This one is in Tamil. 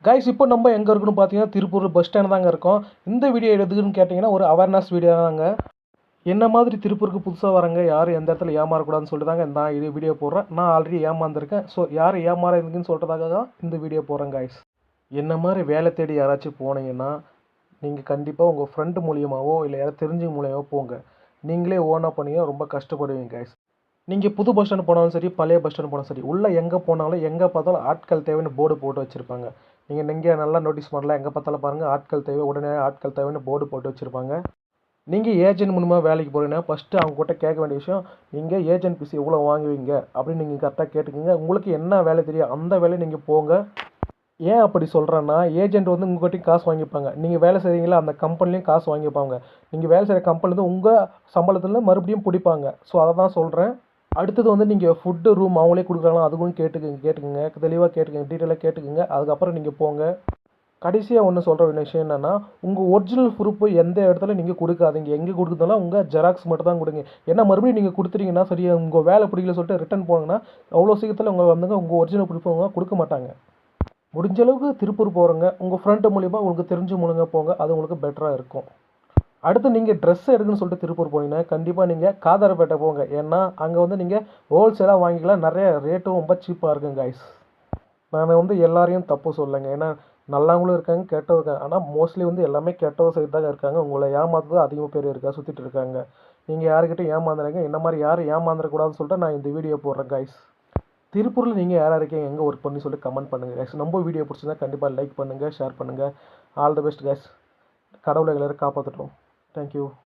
கைஸ் இப்போ நம்ம எங்கே இருக்குன்னு பார்த்தீங்கன்னா திருப்பூர் பஸ் ஸ்டாண்ட் தாங்க இருக்கோம். இந்த வீடியோ எதுக்குன்னு கேட்டிங்கன்னா ஒரு அவேர்னஸ் வீடியோ தாங்க. என்ன மாதிரி திருப்பூருக்கு புதுசாக வரங்க யாரும் எந்த இடத்துல ஏமாறக்கூடாதுன்னு சொல்லிட்டு தாங்க நான் இது வீடியோ போடுறேன். நான் ஆல்ரெடி ஏமாந்துருக்கேன். ஸோ யாரும் ஏமாறதுக்குன்னு சொல்கிறதாக தான் இந்த வீடியோ போடுறேன் கைஸ். என்ன மாதிரி வேலை தேடி யாராச்சும் போனீங்கன்னா நீங்கள் கண்டிப்பாக உங்கள் ஃப்ரெண்டு மூலியமாகவோ இல்லை யாராவது தெரிஞ்சவங்க மூலியமாகவோ போங்க. நீங்களே ஓனாக பண்ணீங்கன்னா ரொம்ப கஷ்டப்படுவீங்க கைஸ். நீங்கள் புது பஸ் ஸ்டாண்ட் போனாலும் சரி, பழைய பஸ் ஸ்டாண்ட் போனாலும் சரி, உள்ளே எங்கே போனாலும் எங்கே பார்த்தாலும் ஆட்கள் தேவைன்னு போர்டு போட்டு வச்சுருப்பாங்க. நீங்கள் நல்லா நோட்டீஸ் பண்ணலாம். எங்கே பார்த்தாலும் பாருங்கள் ஆட்கள் தேவை, உடனே ஆட்கள் தேவைன்னு போர்டு போட்டு வச்சுருப்பாங்க. நீங்கள் ஏஜென்ட் மூலமா வேலைக்கு போகிறீங்கன்னா ஃபஸ்ட்டு அவங்ககிட்ட கேட்க வேண்டிய விஷயம், நீங்கள் ஏஜென்ட் ஃபீஸ் எவ்வளோ வாங்குவீங்க அப்படின்னு நீங்கள் கரெக்டாக கேட்டுக்கோங்க. உங்களுக்கு என்ன வேலை தெரியும் அந்த வேலையை நீங்கள் போங்க. ஏன் அப்படி சொல்கிறேன்னா, ஏஜென்ட் வந்து உங்கள்கிட்டையும் காசு வாங்கிப்பாங்க. நீங்கள் வேலை செய்கிறீங்களா அந்த கம்பெனிலையும் காசு வாங்கிப்பாங்க. நீங்கள் வேலை செய்கிற கம்பெனிலேருந்து உங்கள் சம்பளத்தில் மறுபடியும் பிடிப்பாங்க. ஸோ அதை தான் சொல்கிறேன். அடுத்தது வந்து நீங்கள் ஃபுட்டு, ரூம் அவங்களே கொடுக்குறாங்களா அதுவும் கேட்டுக்குங்க. தெளிவாக கேட்டுக்குங்க, டீட்டெயிலாக கேட்டுக்குங்க. அதுக்கப்புறம் நீங்கள் போங்க. கடைசியாக ஒன்று சொல்கிற விஷயம் என்னென்னா, உங்கள் ஒரிஜினல் ப்ரூஃப் எந்த இடத்துல நீங்கள் கொடுக்காதீங்க. எங்கே கொடுக்குறதாலும் உங்கள் ஜெராக்ஸ் மட்டும் தான் கொடுங்க. ஏன்னா மறுபடியும் நீங்கள் கொடுத்துட்டீங்கன்னா சரி உங்கள் வேலை பிடிக்கல சொல்லிட்டு ரிட்டர்ன் போனீங்கன்னா அவ்வளோ சீக்கிரத்தில் உங்கள் வந்துங்க உங்கள் ஒரிஜினல் ப்ரூஃப் அவங்க கொடுக்க மாட்டாங்க. முடிஞ்ச அளவுக்கு திருப்பூர் போகிறவங்க உங்கள் ஃப்ரெண்டு மூலிமா உங்களுக்கு தெரிஞ்ச மூலங்க போங்க. அது உங்களுக்கு பெட்டராக இருக்கும். அடுத்து நீங்கள் ட்ரெஸ் எடுக்குன்னு சொல்லிட்டு திருப்பூர் போனீங்கன்னா கண்டிப்பாக நீங்கள் காதாரப்பேட்டை போங்க. ஏன்னா அங்கே வந்து நீங்கள் ஹோல்சேலாக வாங்கிக்கலாம். நிறைய ரேட்டும் ரொம்ப சீப்பாக இருக்குங்க கைஸ். நான் வந்து எல்லாரையும் தப்பு சொல்லலைங்க. ஏன்னா நல்லவங்களும் இருக்காங்க, கெட்டவங்க இருக்காங்க. ஆனால் மோஸ்ட்லி வந்து எல்லாமே கெட்டவங்க சைடு தாங்க இருக்காங்க. உங்களை ஏமாத்துறது அதிகமாக பேர் இருக்கா சுற்றிட்டு இருக்காங்க. நீங்கள் யாருக்கிட்டையும் ஏமாந்துறாங்க. என்ன மாதிரி யாரும் ஏமாந்துடக்கூடாதுன்னு சொல்லிட்டு நான் இந்த வீடியோ போடுறேன் கைஸ். திருப்பூரில் நீங்கள் யாராக இருக்கீங்க, எங்கே ஒர்க் பண்ணி சொல்லி கமெண்ட் பண்ணுங்கள் கைஸ். நம்ம வீடியோ பிடிச்சிருந்தா கண்டிப்பாக லைக் பண்ணுங்கள், ஷேர் பண்ணுங்கள். All the best guys. கடவுளை எல்லாரும் காப்பாற்றட்டும். தேங்க்யூ.